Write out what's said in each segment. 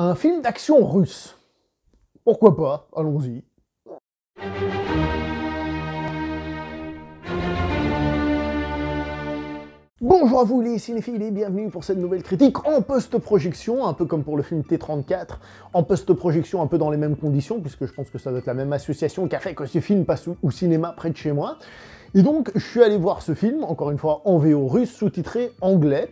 Un film d'action russe. Pourquoi pas? Allons-y. Bonjour à vous les cinéphiles et bienvenue pour cette nouvelle critique en post-projection, un peu comme pour le film T-34, en post-projection un peu dans les mêmes conditions, puisque je pense que ça doit être la même association qui a fait que ce film passe au cinéma près de chez moi. Et donc, je suis allé voir ce film, encore une fois en VO russe, sous-titré anglais.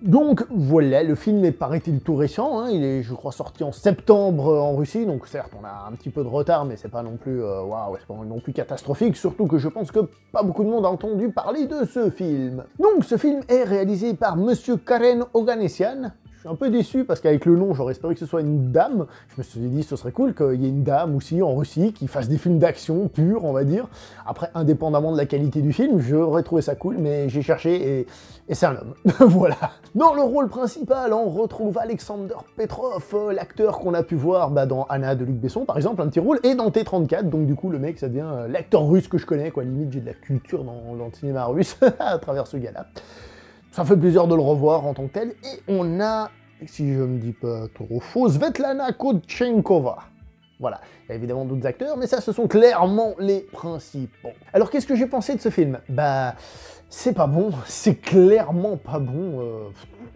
Donc voilà, le film est, paraît-il, tout récent, hein, il est, je crois, sorti en septembre en Russie, donc certes, on a un petit peu de retard, mais c'est pas non plus, waouh, c'est pas non plus catastrophique, surtout que je pense que pas beaucoup de monde a entendu parler de ce film. Donc ce film est réalisé par Monsieur Karen Oganessian. Je suis un peu déçu parce qu'avec le nom, j'aurais espéré que ce soit une dame. Je me suis dit, ce serait cool qu'il y ait une dame aussi en Russie qui fasse des films d'action purs, on va dire. Après, indépendamment de la qualité du film, j'aurais trouvé ça cool, mais j'ai cherché et c'est un homme. Voilà. Dans le rôle principal, on retrouve Alexander Petrov, l'acteur qu'on a pu voir dans Anna de Luc Besson, par exemple, un petit rôle, et dans T-34, donc du coup, le mec, ça devient l'acteur russe que je connais, quoi. Limite, j'ai de la culture dans le cinéma russe à travers ce gars-là. Ça fait plaisir de le revoir en tant que tel. Et on a, si je me dis pas trop faux, Svetlana Kodchenkova. Voilà, il y a évidemment d'autres acteurs, mais ça, ce sont clairement les principaux. Alors, qu'est-ce que j'ai pensé de ce film? Bah, c'est pas bon, c'est clairement pas bon.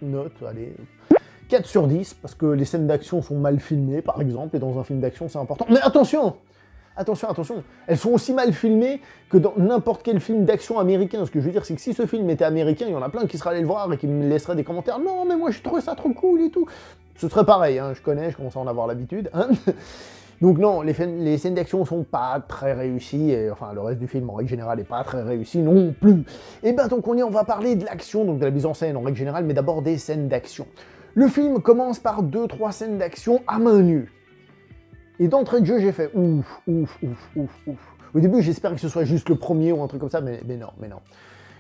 Note, allez, 4 sur 10, parce que les scènes d'action sont mal filmées, par exemple, et dans un film d'action, c'est important. Mais attention! Attention, attention, elles sont aussi mal filmées que dans n'importe quel film d'action américain. Ce que je veux dire, c'est que si ce film était américain, il y en a plein qui seraient allés le voir et qui me laisseraient des commentaires « Non, mais moi, je trouve ça trop cool et tout ». Ce serait pareil, hein, je connais, je commence à en avoir l'habitude. Hein. Donc non, les scènes d'action sont pas très réussies, et enfin, le reste du film, en règle générale, est pas très réussi non plus. Et ben, donc on va parler de l'action, donc de la mise en scène en règle générale, mais d'abord des scènes d'action. Le film commence par 2-3 scènes d'action à main nue. Et d'entrée de jeu, j'ai fait ouf, ouf, ouf, ouf, ouf. Au début, j'espère que ce soit juste le premier ou un truc comme ça, mais non, mais non.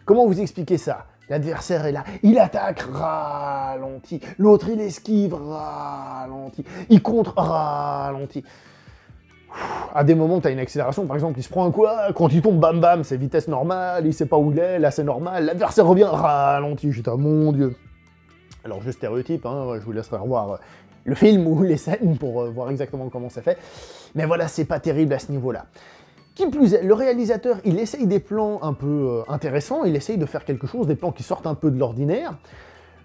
Comment vous expliquer ça? L'adversaire est là, il attaque, ralenti. L'autre, il esquive, ralenti. Il contre, ralenti. À des moments, tu as une accélération, par exemple, il se prend un coup, quand il tombe, bam bam, c'est vitesse normale, il sait pas où il est, là c'est normal, l'adversaire revient, ralenti. J'étais, mon Dieu. Alors, je stéréotype, hein, je vous laisserai revoir le film ou les scènes pour voir exactement comment c'est fait. Mais voilà, c'est pas terrible à ce niveau-là. Qui plus est, le réalisateur, il essaye des plans un peu intéressants, il essaye de faire quelque chose, des plans qui sortent un peu de l'ordinaire.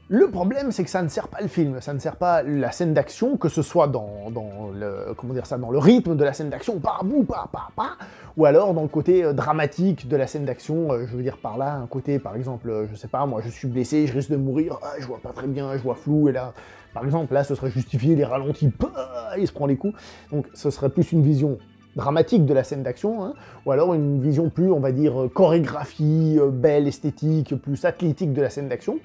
Le problème, c'est que ça ne sert pas le film, ça ne sert pas la scène d'action, que ce soit dans le, comment dire ça, dans le rythme de la scène d'action, ou alors dans le côté dramatique de la scène d'action, je veux dire par là, un côté, par exemple, je sais pas, moi je suis blessé, je risque de mourir, je vois pas très bien, je vois flou, et là, par exemple, là, ce serait justifié, les ralentis, il se prend les coups, donc ce serait plus une vision dramatique de la scène d'action, hein, ou alors une vision plus, on va dire, chorégraphie, belle, esthétique, plus athlétique de la scène d'action.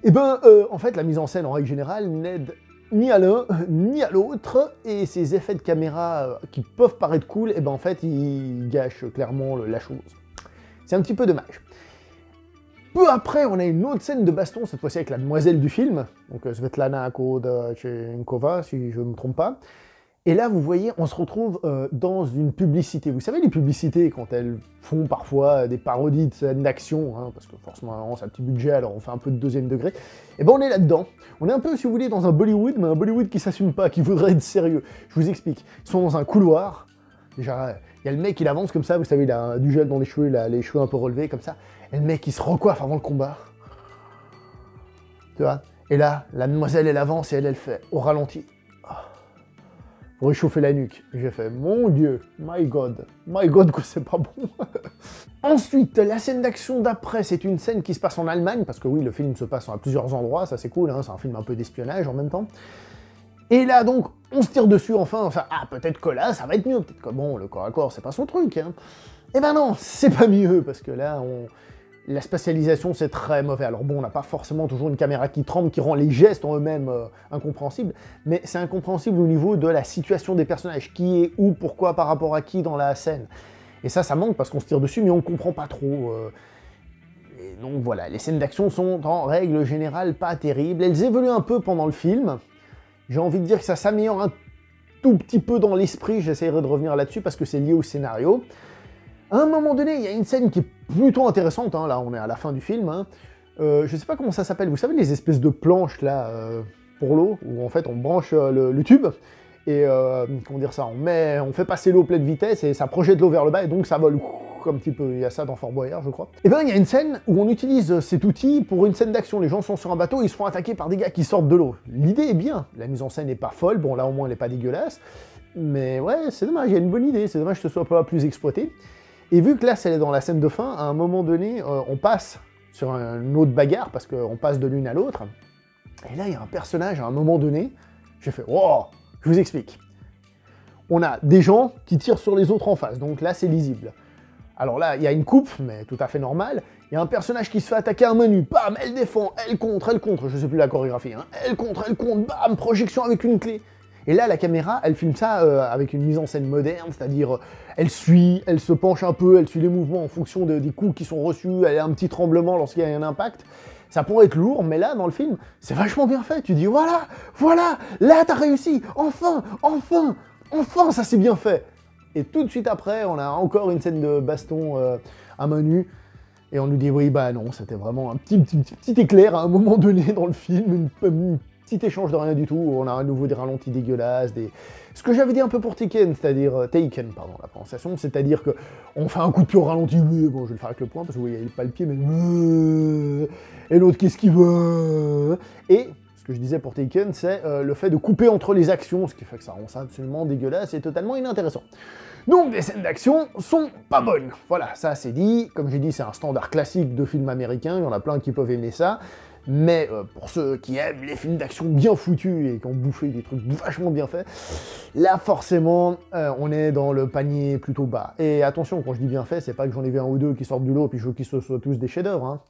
Et ben, en fait, la mise en scène, en règle générale, n'aide ni à l'un, ni à l'autre, et ces effets de caméra qui peuvent paraître cool, et ben en fait, ils gâchent clairement la chose. C'est un petit peu dommage. Peu après, on a une autre scène de baston, cette fois-ci avec la demoiselle du film, donc Svetlana Kodchenkova, si je ne me trompe pas. Et là, vous voyez, on se retrouve dans une publicité. Vous savez, les publicités, quand elles font parfois des parodies de scènes d'action, hein, parce que forcément, c'est un petit budget, alors on fait un peu de deuxième degré, et ben on est là-dedans. On est un peu, si vous voulez, dans un Bollywood, mais un Bollywood qui s'assume pas, qui voudrait être sérieux. Je vous explique. Ils sont dans un couloir. Déjà, il y a le mec, il avance comme ça, vous savez, il a du gel dans les cheveux, il a les cheveux un peu relevés, comme ça. Et le mec, il se recoiffe avant le combat. Tu vois? Et là, la demoiselle, elle avance et elle fait au ralenti. Pour réchauffer la nuque. J'ai fait, mon Dieu, my God que c'est pas bon. Ensuite, la scène d'action d'après, c'est une scène qui se passe en Allemagne, parce que oui, le film se passe à plusieurs endroits, ça c'est cool, hein, c'est un film un peu d'espionnage en même temps. Et là donc, on se tire dessus enfin, peut-être que là, ça va être mieux, peut-être que bon, le corps à corps, c'est pas son truc, hein. Eh ben non, c'est pas mieux, parce que là, la spatialisation, c'est très mauvais. Alors bon, on n'a pas forcément toujours une caméra qui tremble, qui rend les gestes en eux-mêmes incompréhensibles, mais c'est incompréhensible au niveau de la situation des personnages, qui est où, pourquoi, par rapport à qui dans la scène. Et ça manque parce qu'on se tire dessus, mais on ne comprend pas trop. Et donc voilà, les scènes d'action sont en règle générale pas terribles. Elles évoluent un peu pendant le film. J'ai envie de dire que ça s'améliore un tout petit peu dans l'esprit, j'essaierai de revenir là-dessus parce que c'est lié au scénario. À un moment donné, il y a une scène qui est plutôt intéressante, hein, là on est à la fin du film, hein. Je sais pas comment ça s'appelle, vous savez les espèces de planches là, pour l'eau, où en fait on branche le tube, et comment dire ça, on fait passer l'eau pleine vitesse, et ça projette l'eau vers le bas, et donc ça vole un petit peu, il y a ça dans Fort Boyard, je crois. Et ben il y a une scène où on utilise cet outil pour une scène d'action, les gens sont sur un bateau, ils se font attaquer par des gars qui sortent de l'eau. L'idée est bien, la mise en scène n'est pas folle, bon là au moins elle n'est pas dégueulasse, mais ouais, c'est dommage, il y a une bonne idée, c'est dommage que ce soit pas plus exploité. Et vu que là, c'est dans la scène de fin, à un moment donné, on passe sur une autre bagarre, parce qu'on passe de l'une à l'autre, et là, il y a un personnage, à un moment donné, j'ai fait « Wow !» Je vous explique. On a des gens qui tirent sur les autres en face, donc là, c'est lisible. Alors là, il y a une coupe, mais tout à fait normale. Il y a un personnage qui se fait attaquer à un menu, bam, elle défend, elle contre, je sais plus la chorégraphie, hein. Elle contre, bam, projection avec une clé. Et là, la caméra, elle filme ça avec une mise en scène moderne, c'est-à-dire, elle suit, elle se penche un peu, elle suit les mouvements en fonction des coups qui sont reçus, elle a un petit tremblement lorsqu'il y a un impact. Ça pourrait être lourd, mais là, dans le film, c'est vachement bien fait. Tu dis, voilà, là, t'as réussi, enfin, ça c'est bien fait. Et tout de suite après, on a encore une scène de baston à main nue, et on nous dit, oui, bah non, c'était vraiment un petit éclair à un moment donné dans le film, une petit échange de rien du tout, où on a à nouveau des ralentis dégueulasses, ce que j'avais dit un peu pour Taken, c'est-à-dire Taken, pardon, la prononciation, c'est-à-dire que on fait un coup de pied au ralenti, bon, je vais le faire avec le poing, parce que vous voyez, il pas le pied, mais et l'autre, qu'est-ce qu'il veut? Et ce que je disais pour Taken, c'est le fait de couper entre les actions, ce qui fait que ça rend ça absolument dégueulasse et totalement inintéressant. Donc les scènes d'action sont pas bonnes. Voilà, ça c'est dit. Comme j'ai dit, c'est un standard classique de film américain, il y en a plein qui peuvent aimer ça. Mais pour ceux qui aiment les films d'action bien foutus et qui ont bouffé des trucs vachement bien faits, là forcément, on est dans le panier plutôt bas. Et attention, quand je dis bien fait, c'est pas que j'en ai vu un ou deux qui sortent du lot puis je veux qu'ils soient tous des chefs-d'œuvre. Hein.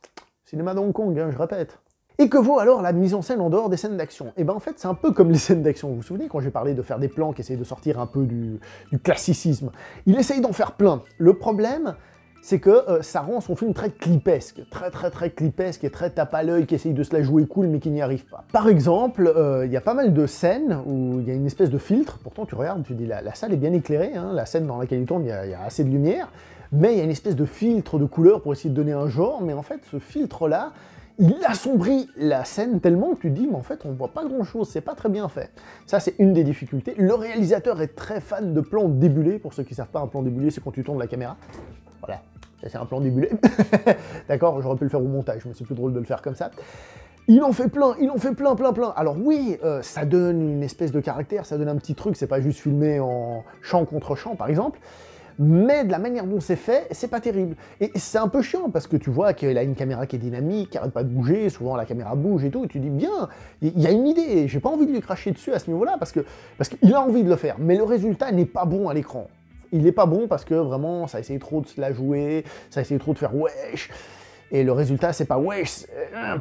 Cinéma de Hong Kong, hein, je répète. Et que vaut alors la mise en scène en dehors des scènes d'action? Et ben en fait, c'est un peu comme les scènes d'action. Vous vous souvenez quand j'ai parlé de faire des plans qui essayent de sortir un peu du classicisme? Il essaye d'en faire plein. Le problème, c'est que ça rend son film très clipesque, très clipesque et très tape à l'œil, qui essaye de se la jouer cool mais qui n'y arrive pas. Par exemple, il y a pas mal de scènes où il y a une espèce de filtre, pourtant tu regardes, tu dis la salle est bien éclairée, hein, la scène dans laquelle il tourne, il y a assez de lumière, mais il y a une espèce de filtre de couleur pour essayer de donner un genre, mais en fait ce filtre-là, il assombrit la scène tellement que tu te dis, mais en fait, on voit pas grand-chose, c'est pas très bien fait. Ça, c'est une des difficultés. Le réalisateur est très fan de plans débulés. Pour ceux qui savent pas, un plan débulé, c'est quand tu tournes la caméra. Voilà, ça c'est un plan débulé. D'accord, j'aurais pu le faire au montage, mais c'est plus drôle de le faire comme ça. Il en fait plein. Alors oui, ça donne une espèce de caractère, ça donne un petit truc, c'est pas juste filmé en champ contre champ, par exemple. Mais de la manière dont c'est fait, c'est pas terrible. Et c'est un peu chiant, parce que tu vois qu'il a une caméra qui est dynamique, qui arrête pas de bouger, souvent la caméra bouge et tout, et tu dis bien, il y a une idée, j'ai pas envie de lui cracher dessus à ce niveau-là, parce qu'il a envie de le faire, mais le résultat n'est pas bon à l'écran. Il n'est pas bon parce que vraiment, ça essaye trop de se la jouer, ça essaye trop de faire wesh, et le résultat, c'est pas wesh,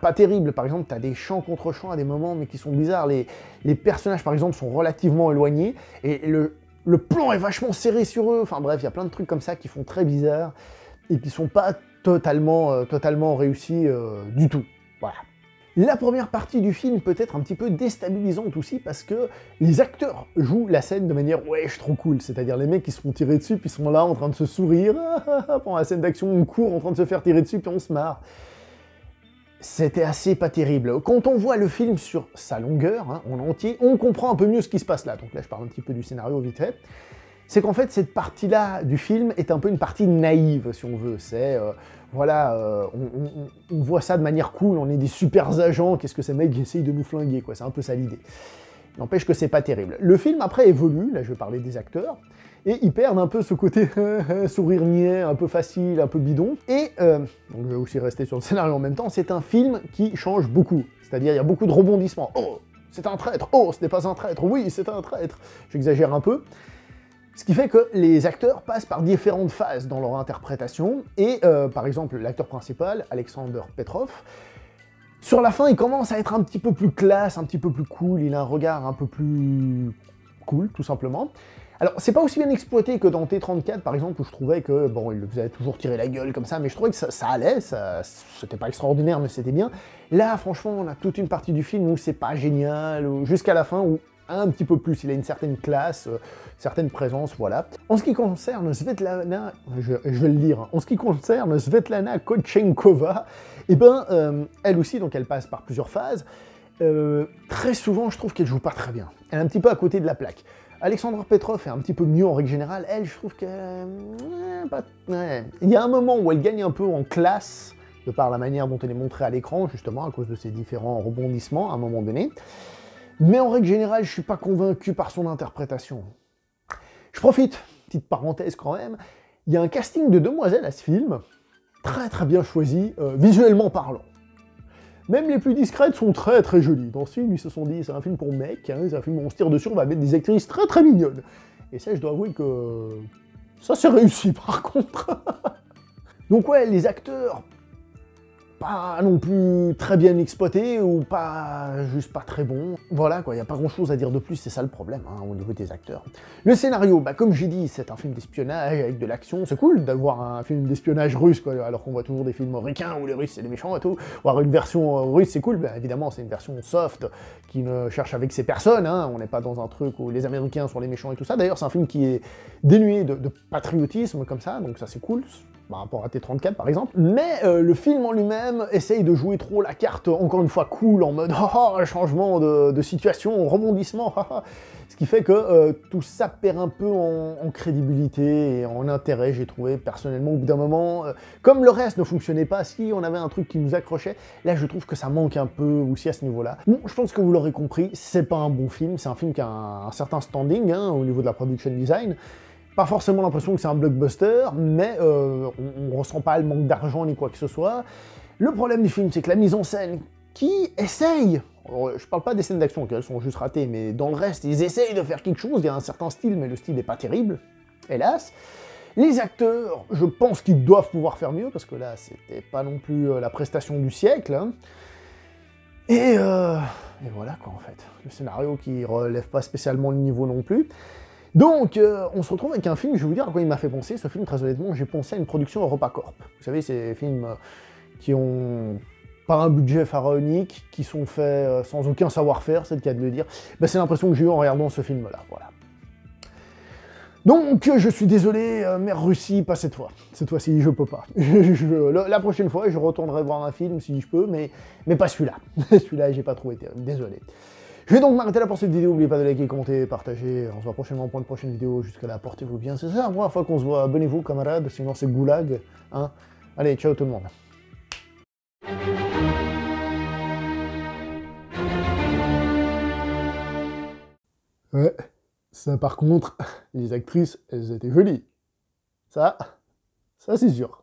pas terrible. Par exemple, t'as des champs contre champs à des moments, mais qui sont bizarres. Les personnages, par exemple, sont relativement éloignés, et le plan est vachement serré sur eux, enfin bref, il y a plein de trucs comme ça qui font très bizarre, et qui sont pas totalement réussis du tout. Voilà. La première partie du film peut être un petit peu déstabilisante aussi, parce que les acteurs jouent la scène de manière « wesh, trop cool », c'est-à-dire les mecs qui se font tirer dessus, puis sont là en train de se sourire, pendant la scène d'action, on court en train de se faire tirer dessus, puis on se marre. C'était assez pas terrible. Quand on voit le film sur sa longueur, hein, en entier, on comprend un peu mieux ce qui se passe là. Donc là, je parle un petit peu du scénario vite fait. C'est qu'en fait, cette partie-là du film est un peu une partie naïve, si on veut. C'est, voilà, on voit ça de manière cool, on est des super agents, qu'est-ce que ces mecs essayent de nous flinguer, quoi. C'est un peu ça l'idée. N'empêche que c'est pas terrible. Le film, après, évolue, là je vais parler des acteurs, et ils perdent un peu ce côté sourire niais, un peu facile, un peu bidon. Et, donc je vais aussi rester sur le scénario en même temps, c'est un film qui change beaucoup. C'est-à-dire, il y a beaucoup de rebondissements. Oh, c'est un traître. Oh, ce n'est pas un traître. Oui, c'est un traître. J'exagère un peu. Ce qui fait que les acteurs passent par différentes phases dans leur interprétation. Et, par exemple, l'acteur principal, Alexander Petrov, sur la fin, il commence à être un petit peu plus classe, un petit peu plus cool. Il a un regard un peu plus cool, tout simplement. Alors, c'est pas aussi bien exploité que dans T-34, par exemple, où je trouvais que, bon, il le faisait toujours tirer la gueule comme ça, mais je trouvais que ça allait, c'était pas extraordinaire, mais c'était bien. Là, franchement, on a toute une partie du film où c'est pas génial, jusqu'à la fin, où un petit peu plus, il a une certaine classe, certaine présence, voilà. En ce qui concerne Svetlana, je vais le lire, hein. En ce qui concerne Svetlana Kodchenkova, eh ben, elle aussi, donc elle passe par plusieurs phases. très souvent, je trouve qu'elle joue pas très bien. Elle est un petit peu à côté de la plaque. Alexandra Petrov est un petit peu mieux en règle générale. Elle, je trouve que... Il y a un moment où elle gagne un peu en classe, de par la manière dont elle est montrée à l'écran, justement, à cause de ses différents rebondissements, à un moment donné. Mais en règle générale, je suis pas convaincu par son interprétation. Je profite, petite parenthèse quand même, il y a un casting de demoiselles à ce film, très très bien choisi, visuellement parlant. Même les plus discrètes sont très très jolies. Dans ce film, ils se sont dit, c'est un film pour mecs, hein, c'est un film où on se tire dessus, on va mettre des actrices très très mignonnes. Et ça, je dois avouer que... ça c'est réussi par contre. Donc ouais, les acteurs, pas non plus très bien exploités, ou pas juste pas très bons. Voilà quoi, il n'y a pas grand chose à dire de plus, c'est ça le problème, hein, au niveau des acteurs. Le scénario, bah comme j'ai dit, c'est un film d'espionnage avec de l'action, c'est cool d'avoir un film d'espionnage russe, quoi, alors qu'on voit toujours des films américains où les Russes c'est les méchants et tout. Voir une version russe, c'est cool, bah évidemment c'est une version soft, qui ne cherche avec ses personnes, hein. On n'est pas dans un truc où les Américains sont les méchants et tout ça. D'ailleurs c'est un film qui est dénué de patriotisme comme ça, donc ça c'est cool. Par rapport à T-34 par exemple, mais le film en lui-même essaye de jouer trop la carte, encore une fois cool, en mode oh, changement de situation, rebondissement, ce qui fait que tout ça perd un peu en crédibilité et en intérêt, j'ai trouvé personnellement au bout d'un moment, comme le reste ne fonctionnait pas, si on avait un truc qui nous accrochait, là je trouve que ça manque un peu aussi à ce niveau-là. Bon, je pense que vous l'aurez compris, c'est pas un bon film, c'est un film qui a un certain standing hein, au niveau de la production design. Pas forcément l'impression que c'est un blockbuster, mais on ressent pas le manque d'argent ni quoi que ce soit. Le problème du film, c'est que la mise en scène, qui essaye, alors, je parle pas des scènes d'action, qu'elles sont juste ratées, mais dans le reste, ils essayent de faire quelque chose, il y a un certain style, mais le style n'est pas terrible, hélas. Les acteurs, je pense qu'ils doivent pouvoir faire mieux, parce que là, c'était pas non plus la prestation du siècle. Hein. Et voilà quoi en fait. Le scénario qui relève pas spécialement le niveau non plus. Donc, on se retrouve avec un film, je vais vous dire à quoi il m'a fait penser, ce film, très honnêtement, j'ai pensé à une production EuropaCorp. Vous savez, ces films qui ont pas un budget pharaonique, qui sont faits sans aucun savoir-faire, c'est le cas de le dire. Ben, c'est l'impression que j'ai eu en regardant ce film-là, voilà. Donc, je suis désolé, Mère Russie, pas cette fois. Cette fois-ci, je peux pas. La prochaine fois, je retournerai voir un film si je peux, mais pas celui-là. Celui-là, j'ai pas trouvé terrible, désolé. Je vais donc m'arrêter là pour cette vidéo, n'oubliez pas de liker, commenter, partager, on se voit prochainement pour une prochaine vidéo, jusqu'à là, portez-vous bien, c'est ça la première fois qu'on se voit, abonnez-vous camarades, sinon c'est goulag, hein. Allez, ciao tout le monde. Ouais, ça par contre, les actrices, elles étaient jolies. Ça c'est sûr.